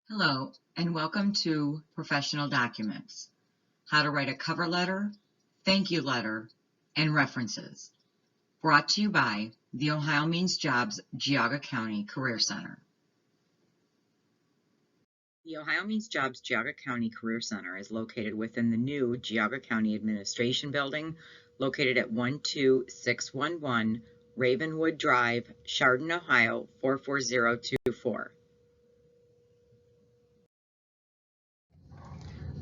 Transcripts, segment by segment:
Hello, and welcome to Professional Documents, How to Write a Cover Letter, Thank You Letter, and References, brought to you by the Ohio Means Jobs Geauga County Career Center. The Ohio Means Jobs Geauga County Career Center is located within the new Geauga County Administration Building, located at 12611 Ravenwood Drive, Chardon, Ohio 44024.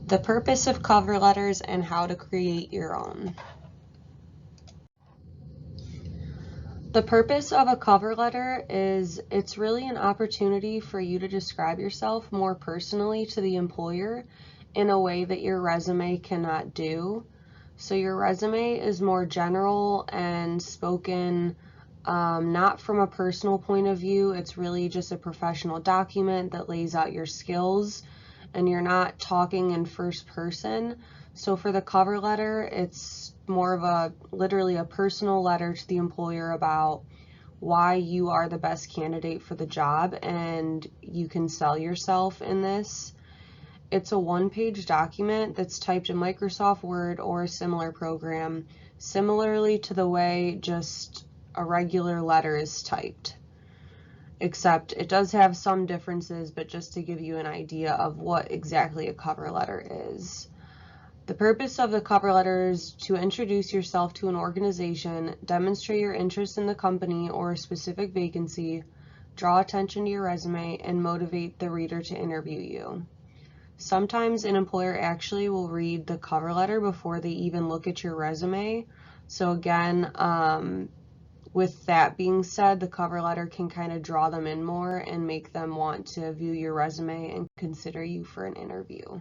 The purpose of cover letters and how to create your own. The purpose of a cover letter is it's really an opportunity for you to describe yourself more personally to the employer in a way that your resume cannot do. So your resume is more general and spoken not from a personal point of view. It's really just a professional document that lays out your skills, and you're not talking in first person. So for the cover letter, it's more of literally a personal letter to the employer about why you are the best candidate for the job and you can sell yourself in this. It's a one-page document that's typed in Microsoft Word or a similar program, similarly to the way just a regular letter is typed. Except it does have some differences, but just to give you an idea of what exactly a cover letter is. The purpose of the cover letter is to introduce yourself to an organization, demonstrate your interest in the company or a specific vacancy, draw attention to your resume, and motivate the reader to interview you. Sometimes an employer actually will read the cover letter before they even look at your resume. So again, with that being said, the cover letter can kind of draw them in more and make them want to view your resume and consider you for an interview.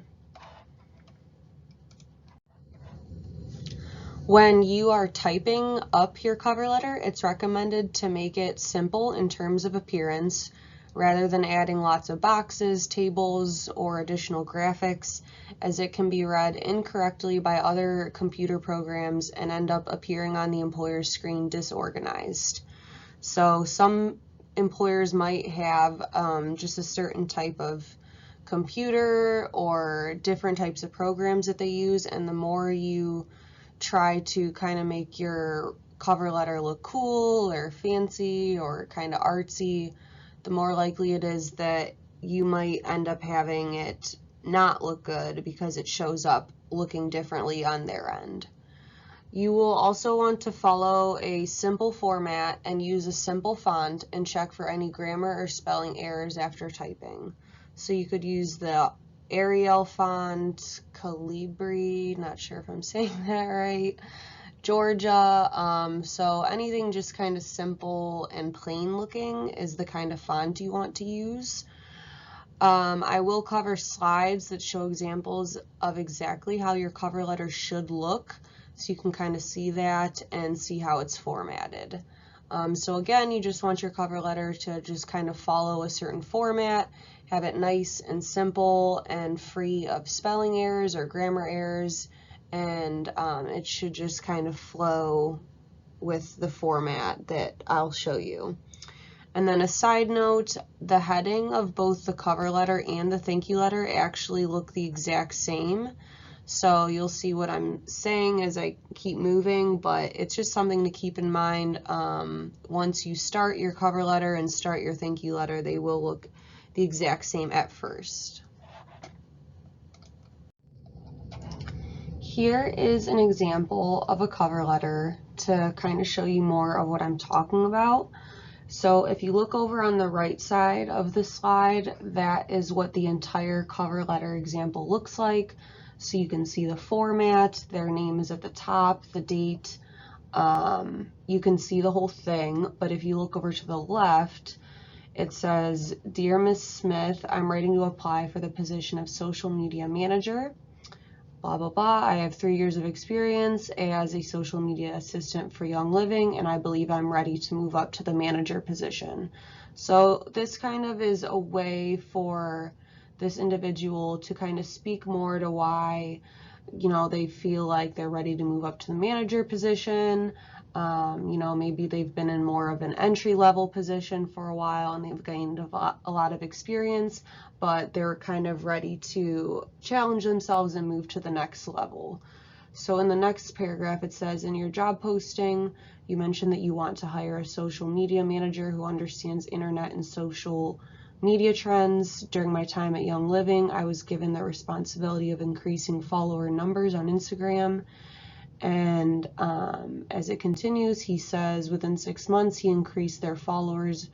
When you are typing up your cover letter, it's recommended to make it simple in terms of appearance rather than adding lots of boxes, tables, or additional graphics, as it can be read incorrectly by other computer programs and end up appearing on the employer's screen disorganized. So some employers might have just a certain type of computer or different types of programs that they use, and the more you try to kind of make your cover letter look cool or fancy or kind of artsy, the more likely it is that you might end up having it not look good because it shows up looking differently on their end. You will also want to follow a simple format and use a simple font and check for any grammar or spelling errors after typing. So you could use the Arial font, Calibri, not sure if I'm saying that right, Georgia, so anything just kind of simple and plain looking is the kind of font you want to use. I will cover slides that show examples of exactly how your cover letter should look, so you can kind of see that and see how it's formatted. So again, you just want your cover letter to just kind of follow a certain format, have it nice and simple and free of spelling errors or grammar errors, and it should just kind of flow with the format that I'll show you. And then a side note, the heading of both the cover letter and the thank you letter actually look the exact same. So you'll see what I'm saying as I keep moving, but it's just something to keep in mind. Once you start your cover letter and start your thank you letter, they will look the exact same at first. Here is an example of a cover letter to kind of show you more of what I'm talking about. So if you look over on the right side of the slide, that is what the entire cover letter example looks like. So you can see the format, their name is at the top, the date, you can see the whole thing. But if you look over to the left, it says, "Dear Ms. Smith, I'm writing to apply for the position of social media manager. Blah, blah, blah. I have 3 years of experience as a social media assistant for Young Living, and I believe I'm ready to move up to the manager position." So this kind of is a way for this individual to kind of speak more to why, they feel like they're ready to move up to the manager position. You know, maybe they've been in more of an entry-level position for a while and they've gained a lot of experience, but they're kind of ready to challenge themselves and move to the next level. So in the next paragraph, it says, in your job posting, you mentioned that you want to hire a social media manager who understands internet and social media trends. During my time at Young Living, I was given the responsibility of increasing follower numbers on Instagram. And as it continues, he says within 6 months, he increased their followers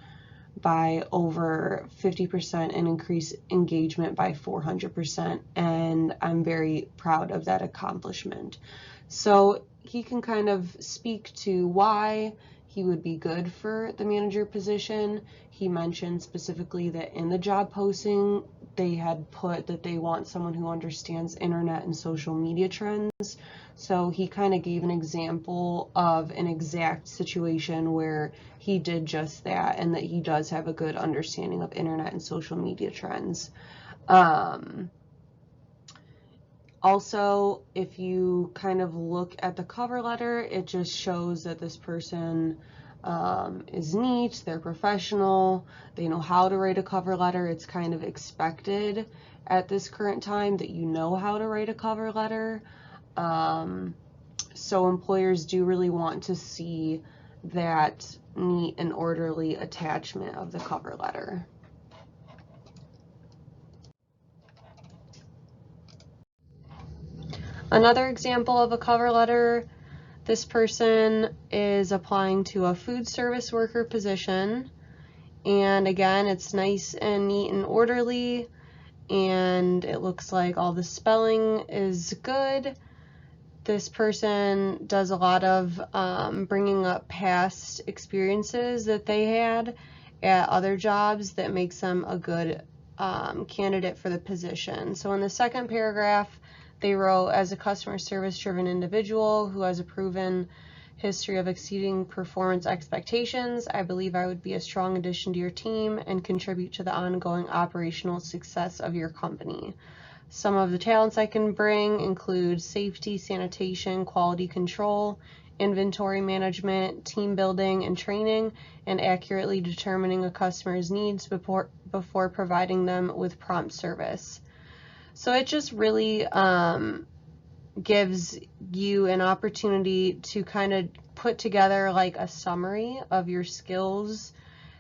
by over 50% and increased engagement by 400%. And I'm very proud of that accomplishment. So he can kind of speak to why he would be good for the manager position. He mentioned specifically that in the job posting, they had put that they want someone who understands internet and social media trends. So he kind of gave an example of an exact situation where he did just that and that he does have a good understanding of internet and social media trends. Also, if you kind of look at the cover letter, it just shows that this person is neat, they're professional, they know how to write a cover letter. It's kind of expected at this current time that you know how to write a cover letter. So employers do really want to see that neat and orderly attachment of the cover letter. Another example of a cover letter, this person is applying to a food service worker position. And again, it's nice and neat and orderly, and it looks like all the spelling is good. This person does a lot of bringing up past experiences that they had at other jobs that makes them a good candidate for the position. So in the second paragraph, they wrote, as a customer service driven individual who has a proven history of exceeding performance expectations, I believe I would be a strong addition to your team and contribute to the ongoing operational success of your company. Some of the talents I can bring include safety, sanitation, quality control, inventory management, team building and training, and accurately determining a customer's needs before providing them with prompt service. So it just really gives you an opportunity to kind of put together like a summary of your skills,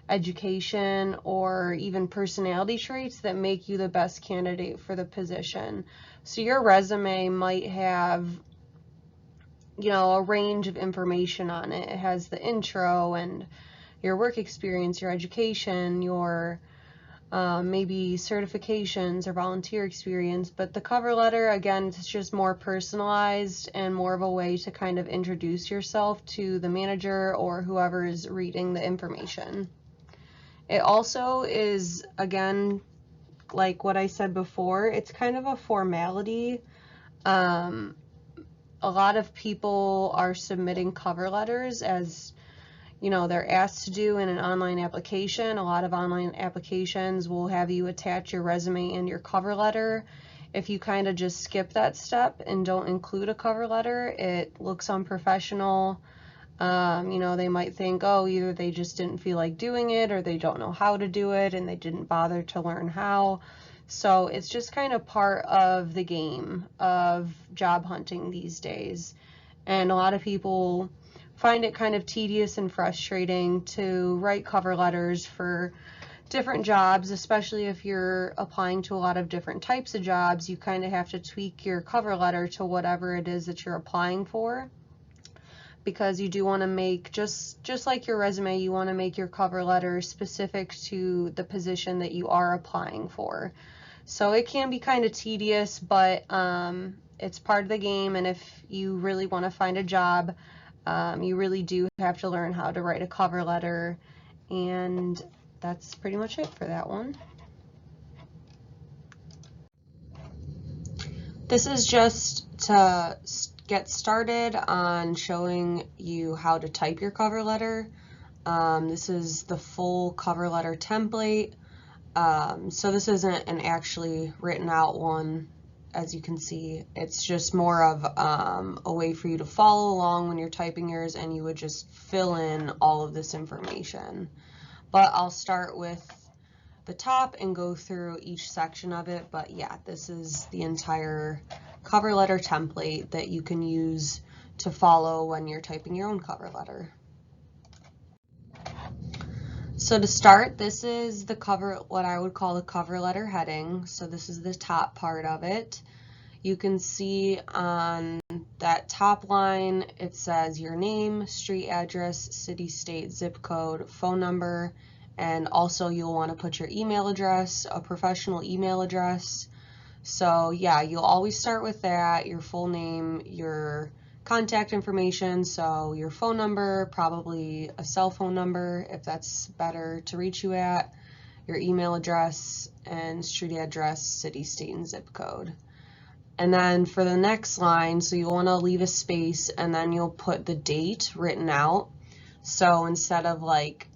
education, or even personality traits that make you the best candidate for the position. So your resume might have, you know, a range of information on it. It has the intro and your work experience, your education, your maybe certifications or volunteer experience, but the cover letter, again, it's just more personalized and more of a way to kind of introduce yourself to the manager or whoever is reading the information. It also is, again, like what I said before, it's kind of a formality. A lot of people are submitting cover letters as, you know, they're asked to do in an online application. A lot of online applications will have you attach your resume and your cover letter. If you kind of just skip that step and don't include a cover letter, it looks unprofessional. You know, they might think, oh, either they just didn't feel like doing it or they don't know how to do it and they didn't bother to learn how. So it's just kind of part of the game of job hunting these days. And a lot of people find it kind of tedious and frustrating to write cover letters for different jobs, especially if you're applying to a lot of different types of jobs. You kind of have to tweak your cover letter to whatever it is that you're applying for, because you do want to make, just like your resume, you want to make your cover letter specific to the position that you are applying for. So it can be kind of tedious, but it's part of the game, and if you really want to find a job, you really do have to learn how to write a cover letter, and that's pretty much it for that one. This is just to get started on showing you how to type your cover letter. This is the full cover letter template. So this isn't an actually written out one as you can see. It's just more of a way for you to follow along when you're typing yours, and you would just fill in all of this information. But I'll start with the top and go through each section of it. But yeah, this is the entire cover letter template that you can use to follow when you're typing your own cover letter. So to start, this is the cover, what I would call the cover letter heading. So this is the top part of it. You can see on that top line, it says your name, street address, city, state, zip code, phone number, and also you'll want to put your email address, a professional email address. So yeah, you'll always start with that, your full name, your contact information, so your phone number, probably a cell phone number if that's better to reach you at, your email address, and street address, city, state, and zip code. And then for the next line, so you'll want to leave a space and then you'll put the date written out. So instead of like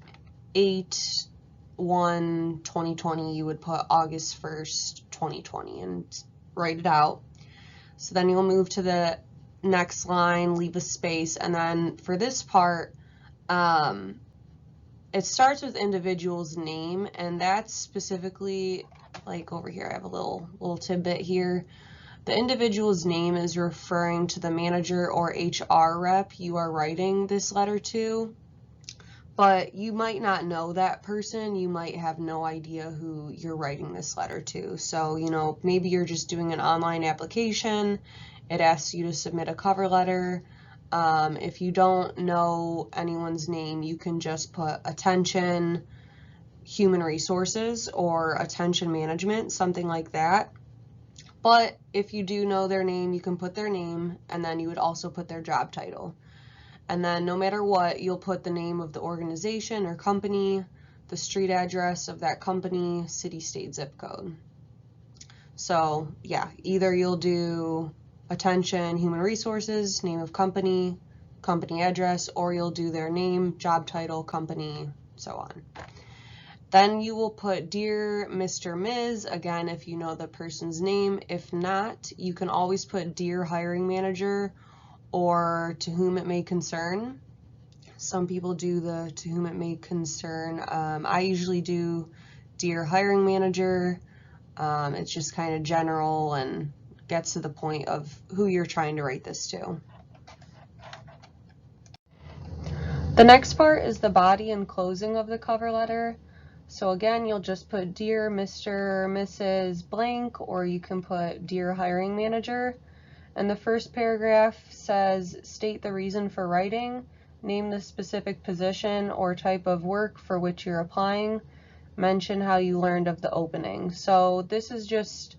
8/1/2020, you would put August 1st, 2020 and write it out. So then you'll move to the next line, leave a space, and then for this part, it starts with individual's name, and that's specifically, like over here, I have a little tidbit here. The individual's name is referring to the manager or HR rep you are writing this letter to, but you might not know that person. You might have no idea who you're writing this letter to. So, you know, maybe you're just doing an online application. It asks you to submit a cover letter. If you don't know anyone's name, you can just put attention human resources or attention management, something like that. But if you do know their name, you can put their name, and then you would also put their job title. And then no matter what, you'll put the name of the organization or company, the street address of that company, city, state, zip code. So yeah, either you'll do attention, human resources, name of company, company address, or you'll do their name, job title, company, so on. Then you will put Dear Mr. Ms., again, if you know the person's name. If not, you can always put Dear Hiring Manager or To Whom It May Concern. Some people do the To Whom It May Concern. I usually do Dear Hiring Manager. It's just kind of general and gets to the point of who you're trying to write this to. The next part is the body and closing of the cover letter. So again, you'll just put Dear Mr. or Mrs. blank, or you can put Dear Hiring Manager. And the first paragraph says, state the reason for writing, name the specific position or type of work for which you're applying, mention how you learned of the opening. So this is just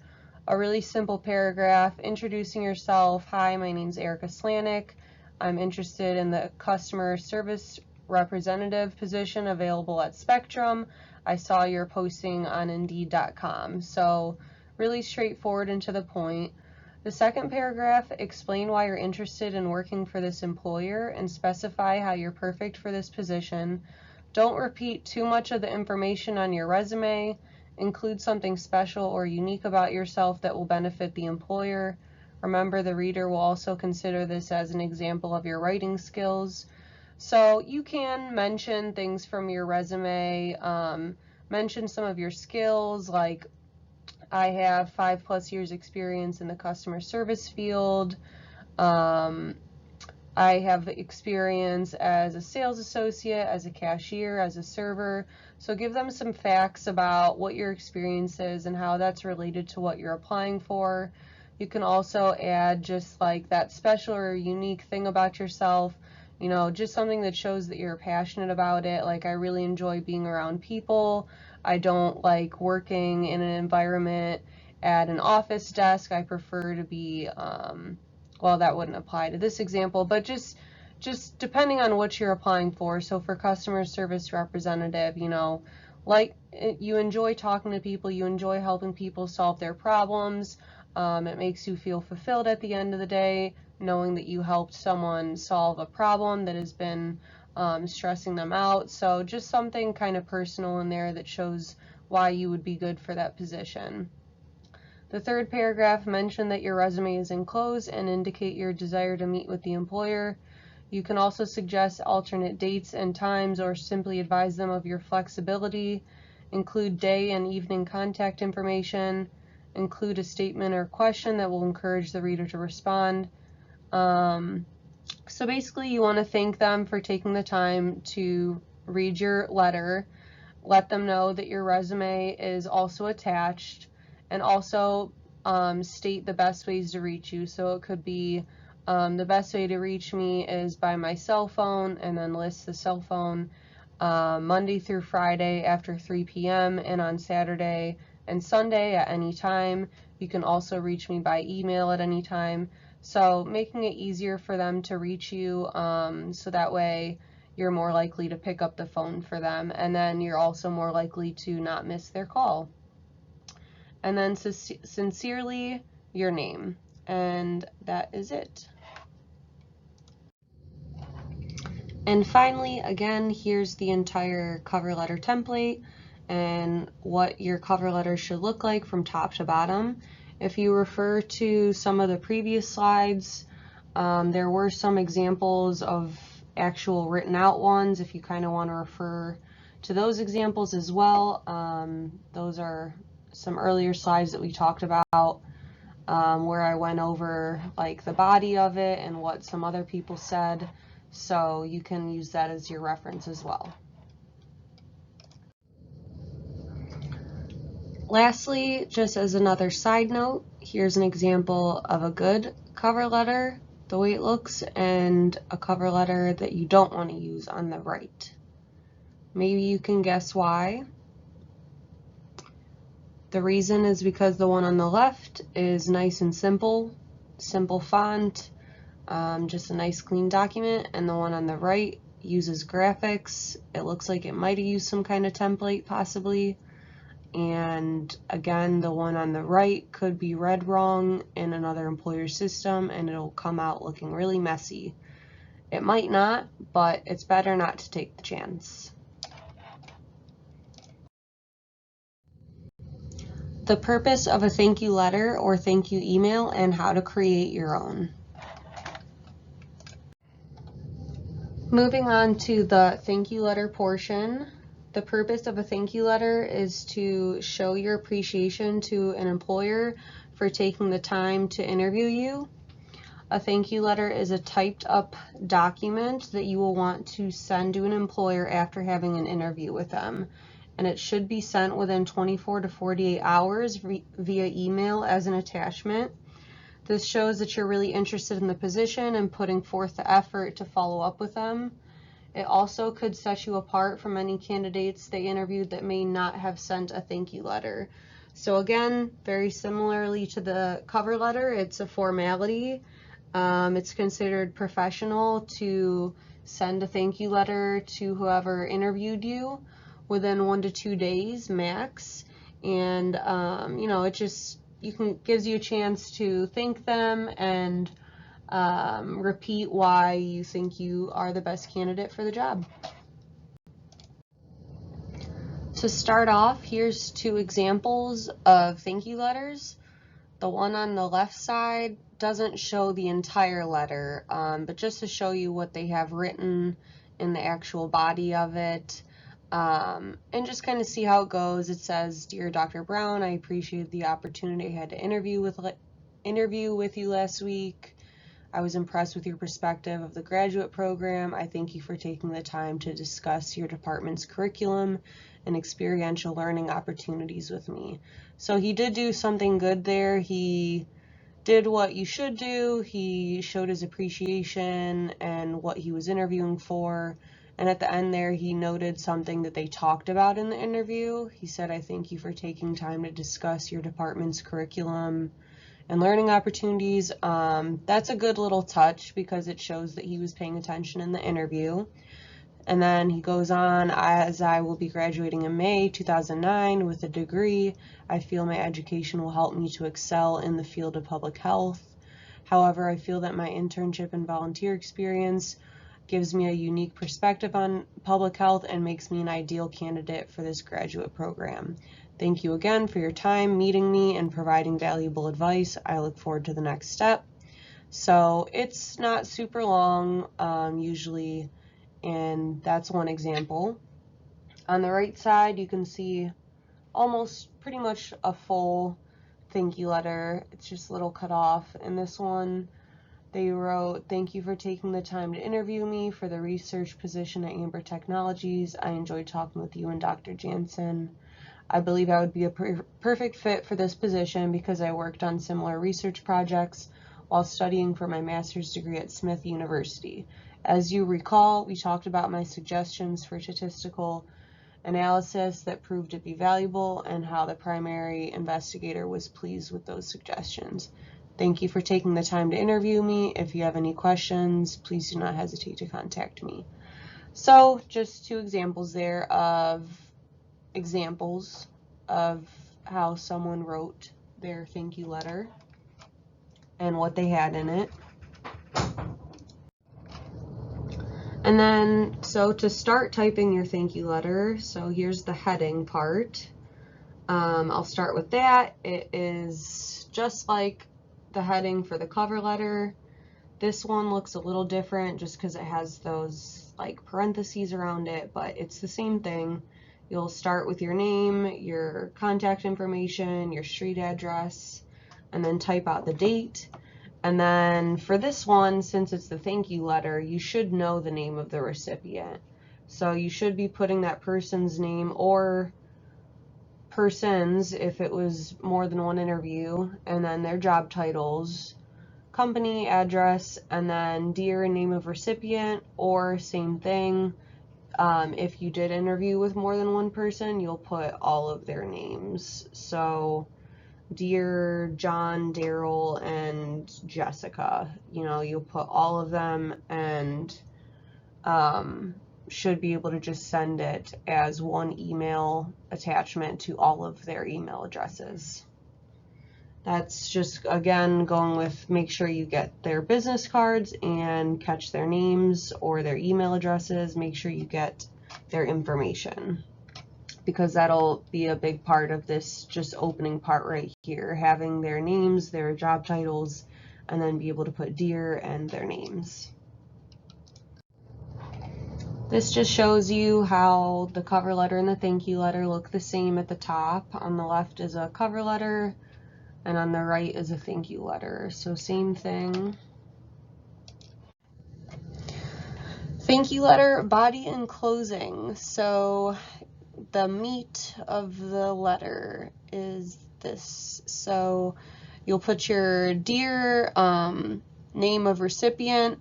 a really simple paragraph introducing yourself. Hi, my name's Erica Slanik. I'm interested in the customer service representative position available at Spectrum. I saw your posting on Indeed.com. So really straightforward and to the point. The second paragraph, explain why you're interested in working for this employer and specify how you're perfect for this position. Don't repeat too much of the information on your resume. Include something special or unique about yourself that will benefit the employer. Remember, the reader will also consider this as an example of your writing skills. So you can mention things from your resume, mention some of your skills, like I have 5+ years experience in the customer service field. I have experience as a sales associate, as a cashier, as a server. So give them some facts about what your experience is and how that's related to what you're applying for. You can also add just like that special or unique thing about yourself, you know, just something that shows that you're passionate about it. Like, I really enjoy being around people. I don't like working in an environment at an office desk. I prefer to be, well, that wouldn't apply to this example, but just depending on what you're applying for. So for customer service representative, you know, like you enjoy talking to people, you enjoy helping people solve their problems. It makes you feel fulfilled at the end of the day, knowing that you helped someone solve a problem that has been stressing them out. So just something kind of personal in there that shows why you would be good for that position. The third paragraph mentioned that your resume is enclosed and indicate your desire to meet with the employer. You can also suggest alternate dates and times or simply advise them of your flexibility. Include day and evening contact information. Include a statement or question that will encourage the reader to respond. So basically you want to thank them for taking the time to read your letter. Let them know that your resume is also attached, and also state the best ways to reach you. So it could be the best way to reach me is by my cell phone, and then list the cell phone Monday through Friday after 3 p.m. and on Saturday and Sunday at any time. You can also reach me by email at any time. So making it easier for them to reach you, so that way you're more likely to pick up the phone for them, and then you're also more likely to not miss their call. And then sincerely, your name. And that is it. And finally, again, here's the entire cover letter template and what your cover letter should look like from top to bottom. If you refer to some of the previous slides, there were some examples of actual written out ones. If you kind of want to refer to those examples as well, those are some earlier slides that we talked about, where I went over like the body of it and what some other people said. So you can use that as your reference as well. Lastly, just as another side note, here's an example of a good cover letter, the way it looks, and a cover letter that you don't want to use on the right. Maybe you can guess why. The reason is because the one on the left is nice and simple font, just a nice clean document, and the one on the right uses graphics. It looks like it might have used some kind of template possibly. And again, the one on the right could be read wrong in another employer's system, and it'll come out looking really messy. It might not, but it's better not to take the chance. The purpose of a thank you letter or thank you email and how to create your own. Moving on to the thank you letter portion. The purpose of a thank you letter is to show your appreciation to an employer for taking the time to interview you. A thank you letter is a typed up document that you will want to send to an employer after having an interview with them. And it should be sent within 24 to 48 hours via email as an attachment. This shows that you're really interested in the position and putting forth the effort to follow up with them. It also could set you apart from any candidates they interviewed that may not have sent a thank you letter. So again, very similarly to the cover letter, it's a formality. It's considered professional to send a thank you letter to whoever interviewed you within 1 to 2 days max. And it just gives you a chance to thank them and repeat why you think you are the best candidate for the job. To start off, here's 2 examples of thank you letters. The one on the left side doesn't show the entire letter, but just to show you what they have written in the actual body of it, and just kind of see how it goes. It says, "Dear Dr. Brown, I appreciate the opportunity I had to interview with you last week. I was impressed with your perspective of the graduate program. I thank you for taking the time to discuss your department's curriculum and experiential learning opportunities with me." So he did do something good there. He did what you should do. He showed his appreciation and what he was interviewing for. And at the end there, he noted something that they talked about in the interview. He said, "I thank you for taking time to discuss your department's curriculum and learning opportunities." That's a good little touch because it shows that he was paying attention in the interview. And then he goes on, "As I will be graduating in May 2009 with a degree, I feel my education will help me to excel in the field of public health. However, I feel that my internship and volunteer experience gives me a unique perspective on public health, and makes me an ideal candidate for this graduate program. Thank you again for your time meeting me and providing valuable advice. I look forward to the next step. So it's not super long usually, and that's one example. On the right side, you can see almost pretty much a full thank you letter. It's just a little cut off. In this one, they wrote, "Thank you for taking the time to interview me for the research position at Amber Technologies. I enjoyed talking with you and Dr. Jansen. I believe I would be a perfect fit for this position because I worked on similar research projects while studying for my master's degree at Smith University. As you recall, we talked about my suggestions for statistical analysis that proved to be valuable and how the primary investigator was pleased with those suggestions. Thank you for taking the time to interview me. If you have any questions, please do not hesitate to contact me." So just two examples there of how someone wrote their thank you letter and what they had in it. And then, so to start typing your thank you letter, so here's the heading part. I'll start with that. It is just like the heading for the cover letter. This one looks a little different just because it has those like parentheses around it, but it's the same thing. You'll start with your name, your contact information, your street address, and then type out the date. And then for this one, since it's the thank you letter, you should know the name of the recipient. So you should be putting that person's name or persons if it was more than one interview, and then their job titles, company, address, and then dear name of recipient, or same thing. If you did interview with more than one person, you'll put all of their names. So dear John, Daryl, and Jessica, you'll put all of them, and should be able to just send it as one email attachment to all of their email addresses. That's just, again, going with make sure you get their business cards and catch their names or their email addresses. Make sure you get their information, because that'll be a big part of this just opening part right here, having their names, their job titles, and then be able to put dear and their names. This just shows you how the cover letter and the thank you letter look the same at the top. On the left is a cover letter, and on the right is a thank you letter. So same thing. Thank you letter, body and closing. So the meat of the letter is this. So you'll put your dear, name of recipient.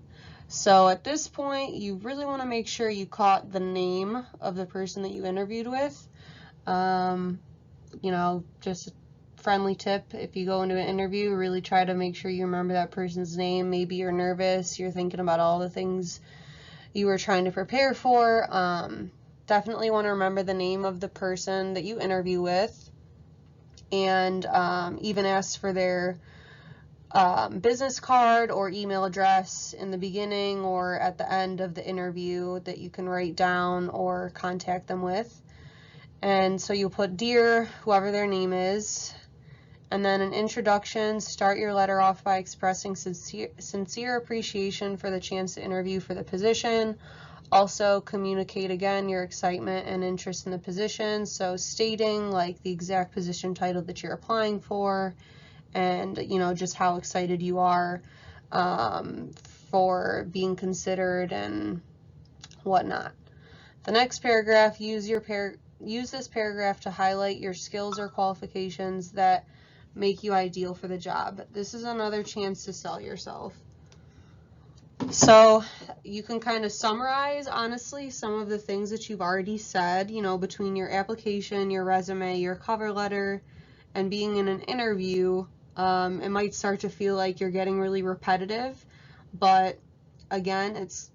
So at this point, you really want to make sure you caught the name of the person that you interviewed with. Just a friendly tip, if you go into an interview, really try to make sure you remember that person's name. Maybe you're nervous, you're thinking about all the things you were trying to prepare for. Definitely want to remember the name of the person that you interview with, and even ask for their business card or email address in the beginning or at the end of the interview that you can write down or contact them with. And so you'll put dear, whoever their name is, and then an introduction. Start your letter off by expressing sincere appreciation for the chance to interview for the position. Also communicate again your excitement and interest in the position, so stating like the exact position title that you're applying for, and just how excited you are for being considered and whatnot. The next paragraph, use this paragraph to highlight your skills or qualifications that make you ideal for the job. This is another chance to sell yourself. So you can kind of summarize, honestly, some of the things that you've already said, between your application, your resume, your cover letter, and being in an interview. It might start to feel like you're getting really repetitive, but again, it's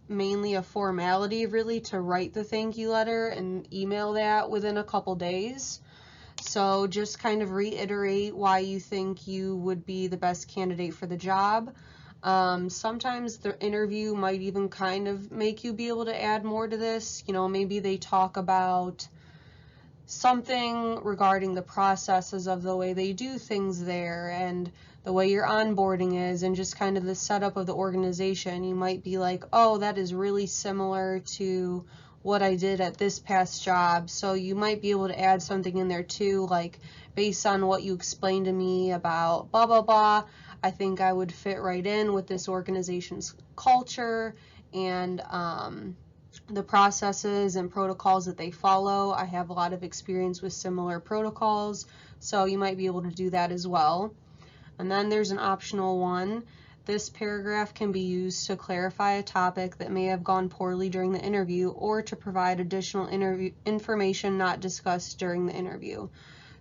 mainly a formality really to write the thank you letter and email that within a couple days. So just kind of reiterate why you think you would be the best candidate for the job. Sometimes the interview might even kind of make you be able to add more to this. You know, maybe they talk about something regarding the processes of the way they do things there and the way your onboarding is and just kind of the setup of the organization. You might be like, oh, that is really similar to what I did at this past job. So you might be able to add something in there too, like based on what you explained to me about blah, blah, blah, I think I would fit right in with this organization's culture and the processes and protocols that they follow. I have a lot of experience with similar protocols, so you might be able to do that as well. And then there's an optional one. This paragraph can be used to clarify a topic that may have gone poorly during the interview or to provide additional information not discussed during the interview.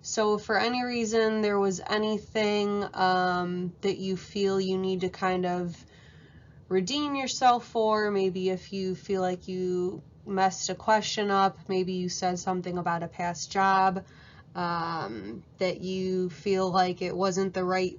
So if for any reason there was anything that you feel you need to kind of redeem yourself for, maybe if you feel like you messed a question up, maybe you said something about a past job that you feel like it wasn't the right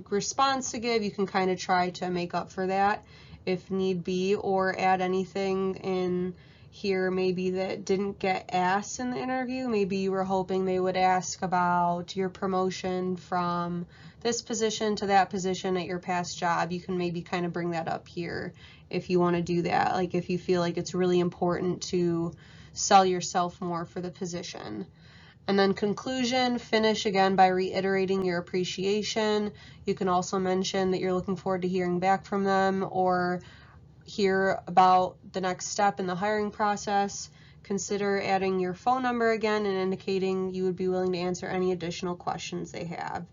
response to give, you can kind of try to make up for that if need be, or add anything in here maybe that didn't get asked in the interview. Maybe you were hoping they would ask about your promotion from this position to that position at your past job. You can maybe kind of bring that up here if you want to do that, like if you feel like it's really important to sell yourself more for the position. And then conclusion, finish again by reiterating your appreciation. You can also mention that you're looking forward to hearing back from them or hear about the next step in the hiring process. Consider adding your phone number again and indicating you would be willing to answer any additional questions they have.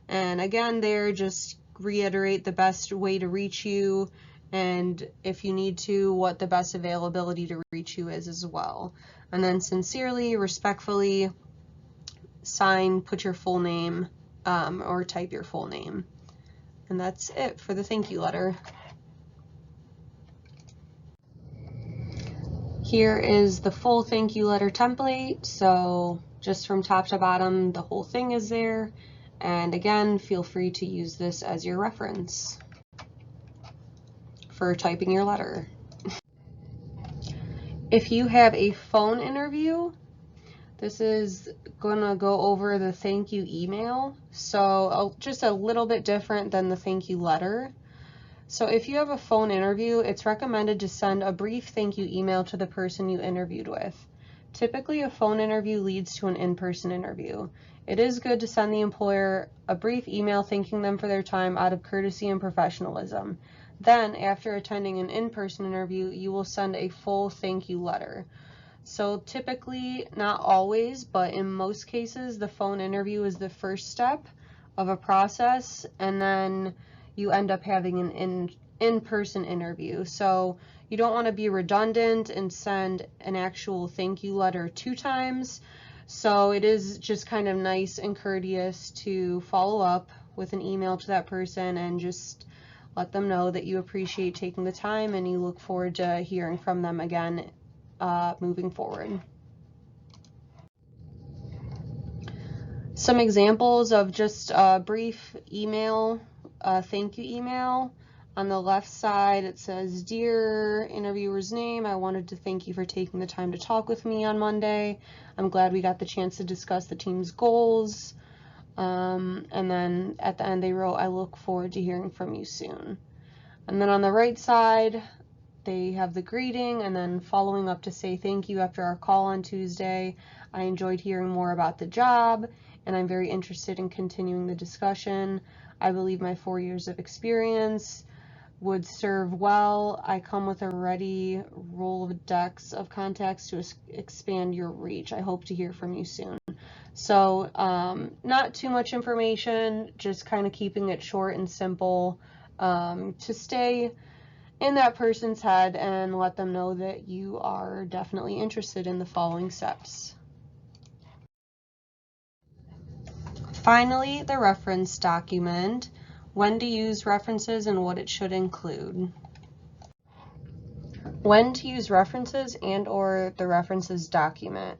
And again, there, just reiterate the best way to reach you, and if you need to, what the best availability to reach you is as well. And then sincerely, respectfully, sign, put your full name, or type your full name. And that's it for the thank you letter. Here is the full thank you letter template. So just from top to bottom, the whole thing is there. And again, feel free to use this as your reference for typing your letter. If you have a phone interview, this is gonna go over the thank you email. So just a little bit different than the thank you letter. So if you have a phone interview, it's recommended to send a brief thank you email to the person you interviewed with. Typically, a phone interview leads to an in-person interview. It is good to send the employer a brief email thanking them for their time out of courtesy and professionalism. Then, after attending an in-person interview, you will send a full thank you letter. So typically, not always, but in most cases, the phone interview is the first step of a process, and then you end up having an in-person interview. So you don't want to be redundant and send an actual thank you letter 2 times. So it is just kind of nice and courteous to follow up with an email to that person and just let them know that you appreciate taking the time and you look forward to hearing from them again moving forward. Some examples of just a brief email, thank you email. On the left side, it says, "Dear interviewer's name, I wanted to thank you for taking the time to talk with me on Monday. I'm glad we got the chance to discuss the team's goals." And then at the end they wrote, "I look forward to hearing from you soon." And then on the right side, they have the greeting and then following up to say, "Thank you after our call on Tuesday. I enjoyed hearing more about the job and I'm very interested in continuing the discussion. I believe my 4 years of experience would serve well. I come with a ready Rolodex of contacts to expand your reach. I hope to hear from you soon." So not too much information, just kind of keeping it short and simple to stay in that person's head and let them know that you are definitely interested in the following steps. Finally, the reference document. When to use references and what it should include. When to use references and/or the references document.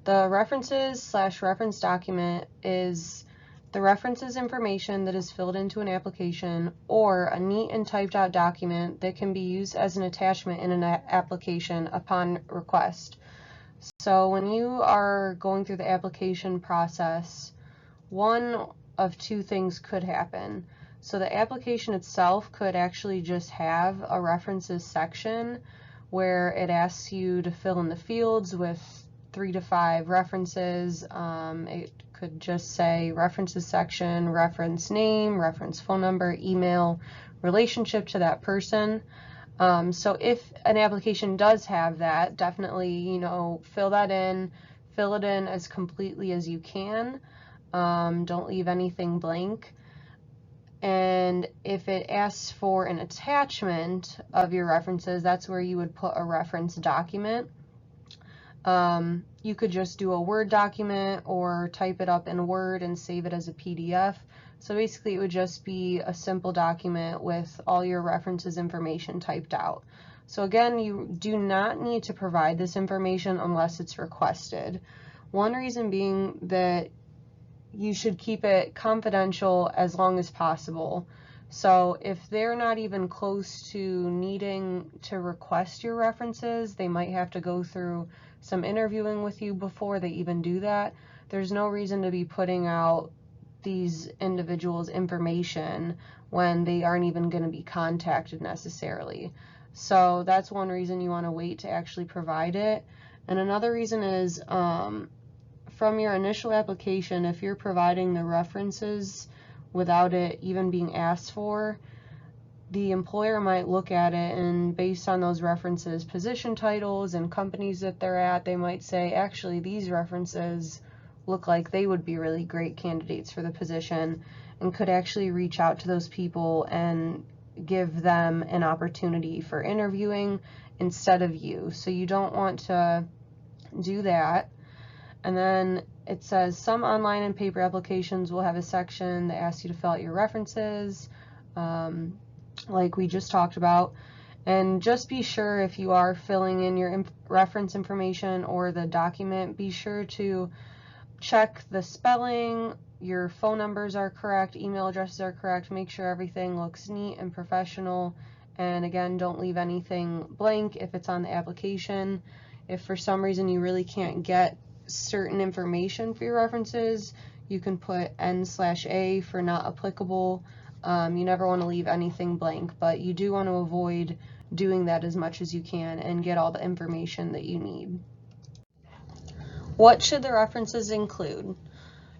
The references/reference document is The references information that is filled into an application, or a neat and typed out document that can be used as an attachment in an application upon request. So when you are going through the application process, one of two things could happen. So the application itself could actually just have a references section where it asks you to fill in the fields with 3 to 5 references. It could just say references section, reference name, reference phone number, email, relationship to that person. So if an application does have that, definitely, fill that in, fill it in as completely as you can. Don't leave anything blank. And if it asks for an attachment of your references, that's where you would put a reference document. You could just do a Word document or type it up in Word and save it as a PDF. So basically it would just be a simple document with all your references information typed out. So again, you do not need to provide this information unless it's requested. One reason being that you should keep it confidential as long as possible. So if they're not even close to needing to request your references, they might have to go through some interviewing with you before they even do that. There's no reason to be putting out these individuals' information when they aren't even going to be contacted necessarily. So that's one reason you want to wait to actually provide it. And another reason is from your initial application, if you're providing the references without it even being asked for, the employer might look at it, and based on those references, position titles and companies that they're at, they might say, actually, these references look like they would be really great candidates for the position, and could actually reach out to those people and give them an opportunity for interviewing instead of you. So you don't want to do that. And then it says some online and paper applications will have a section that asks you to fill out your references, like we just talked about. And just be sure, if you are filling in your reference information or the document, be sure to check the spelling, your phone numbers are correct, email addresses are correct, make sure everything looks neat and professional. And again, don't leave anything blank if it's on the application. If for some reason you really can't get certain information for your references, you can put N/A for not applicable. You never want to leave anything blank, but you do want to avoid doing that as much as you can and get all the information that you need. What should the references include?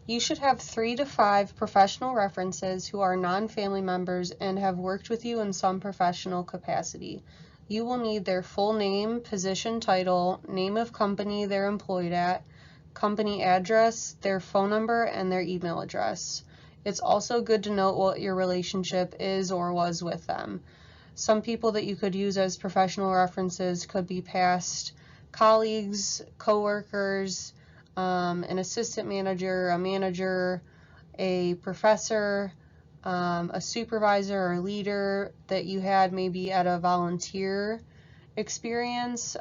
You should have 3 to 5 professional references who are non-family members and have worked with you in some professional capacity. You will need their full name, position title, name of company they're employed at, company address, their phone number, and their email address. It's also good to note what your relationship is or was with them. Some people that you could use as professional references could be past colleagues, coworkers, an assistant manager, a manager, a professor, a supervisor or leader that you had maybe at a volunteer experience,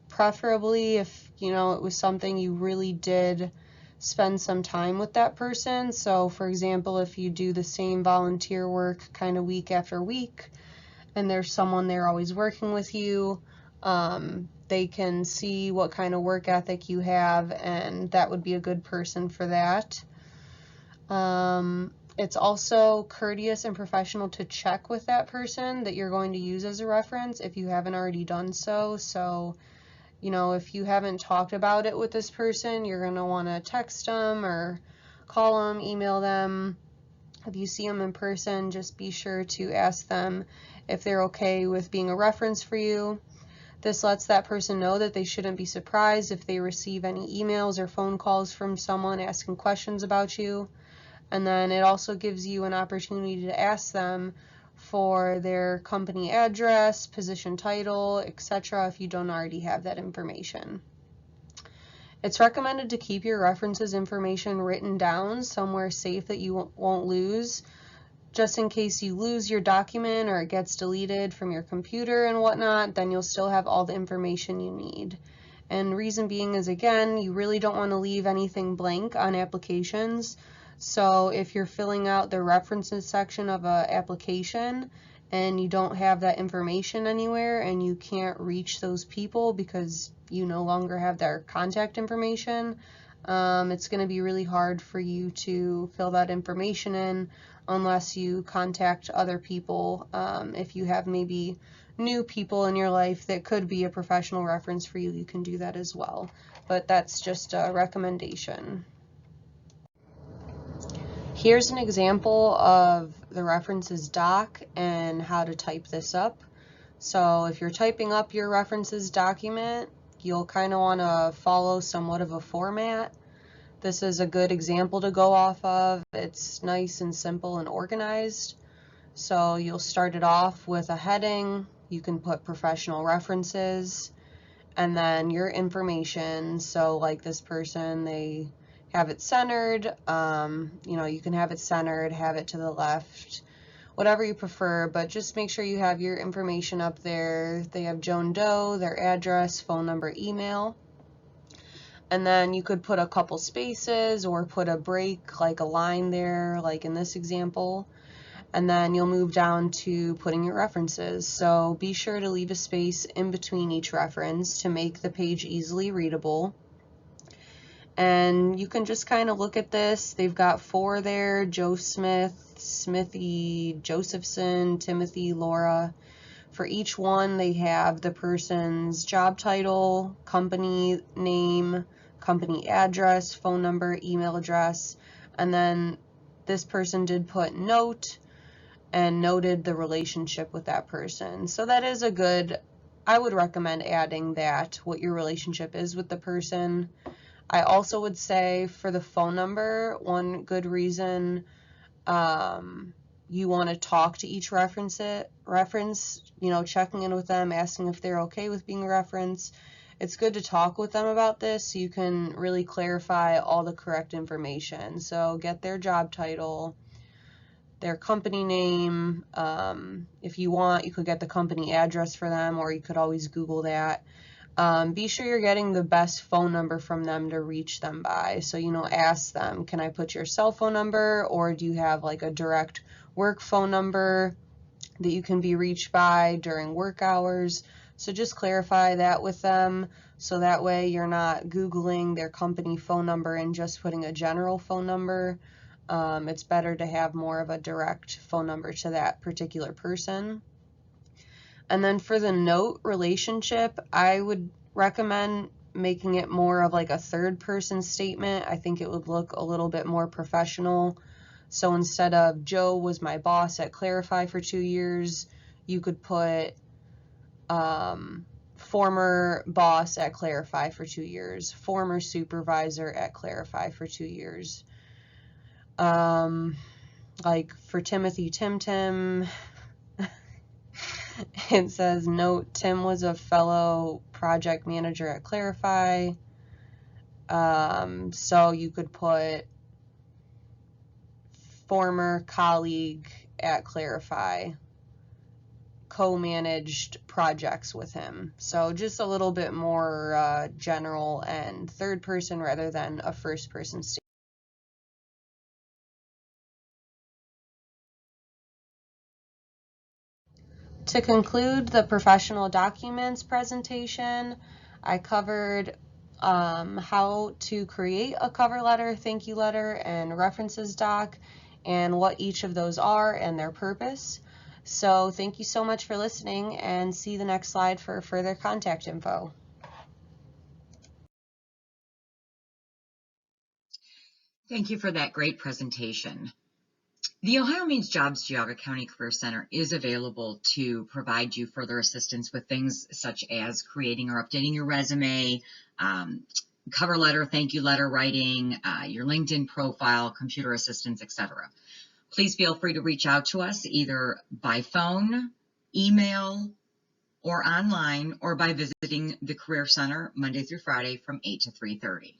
preferably if it was something you really did spend some time with that person. So for example, if you do the same volunteer work kind of week after week and there's someone there always working with you, they can see what kind of work ethic you have, and that would be a good person for that. It's also courteous and professional to check with that person that you're going to use as a reference if you haven't already done so. So, if you haven't talked about it with this person, you're going to want to text them or call them, email them. If you see them in person, just be sure to ask them if they're okay with being a reference for you. This lets that person know that they shouldn't be surprised if they receive any emails or phone calls from someone asking questions about you. And then it also gives you an opportunity to ask them for their company address, position title, etc. if you don't already have that information. It's recommended to keep your references information written down somewhere safe that you won't lose, just in case you lose your document or it gets deleted from your computer and whatnot. Then you'll still have all the information you need. And reason being is, again, you really don't want to leave anything blank on applications. So if you're filling out the references section of an application and you don't have that information anywhere and you can't reach those people because you no longer have their contact information, it's going to be really hard for you to fill that information in unless you contact other people. If you have maybe new people in your life that could be a professional reference for you, you can do that as well. But that's just a recommendation. Here's an example of the references doc and how to type this up. So if you're typing up your references document, you'll kind of want to follow somewhat of a format. This is a good example to go off of. It's nice and simple and organized. So you'll start it off with a heading. You can put professional references and then your information. So like this person, they have it centered. You can have it centered, have it to the left, whatever you prefer, but just make sure you have your information up there. They have Joan Doe, their address, phone number, email. And then you could put a couple spaces or put a break, like a line there, like in this example. And then you'll move down to putting your references. So be sure to leave a space in between each reference to make the page easily readable. And you can just kind of look at this. They've got 4 there: Joe Smith, Smithy, Josephson, Timothy, Laura. For each one, they have the person's job title, company name, company address, phone number, email address, and then this person did put note and noted the relationship with that person. So that is I would recommend adding that, what your relationship is with the person. I also would say for the phone number, one good reason you want to talk to each reference, checking in with them, asking if they're okay with being a reference. It's good to talk with them about this so you can really clarify all the correct information. So get their job title, their company name. If you want, you could get the company address for them, or you could always Google that. Be sure you're getting the best phone number from them to reach them by. So, ask them, can I put your cell phone number, or do you have like a direct work phone number that you can be reached by during work hours? So just clarify that with them, so that way you're not Googling their company phone number and just putting a general phone number. It's better to have more of a direct phone number to that particular person. And then for the note relationship, I would recommend making it more of like a third person statement. I think it would look a little bit more professional. So instead of Joe was my boss at Clarify for 2 years, you could put former boss at Clarify for 2 years, former supervisor at Clarify for 2 years. Like for Timothy, Tim, it says, note, Tim was a fellow project manager at Clarify. So you could put former colleague at Clarify, co-managed projects with him. So just a little bit more general and third person rather than a first person statement. To conclude the professional documents presentation, I covered how to create a cover letter, thank you letter, and references doc, and what each of those are and their purpose. So thank you so much for listening, and see the next slide for further contact info. Thank you for that great presentation. The Ohio Means Jobs Geauga County Career Center is available to provide you further assistance with things such as creating or updating your resume, cover letter, thank you letter writing, your LinkedIn profile, computer assistance, etc. Please feel free to reach out to us either by phone, email, or online, or by visiting the Career Center Monday through Friday from 8 to 3:30.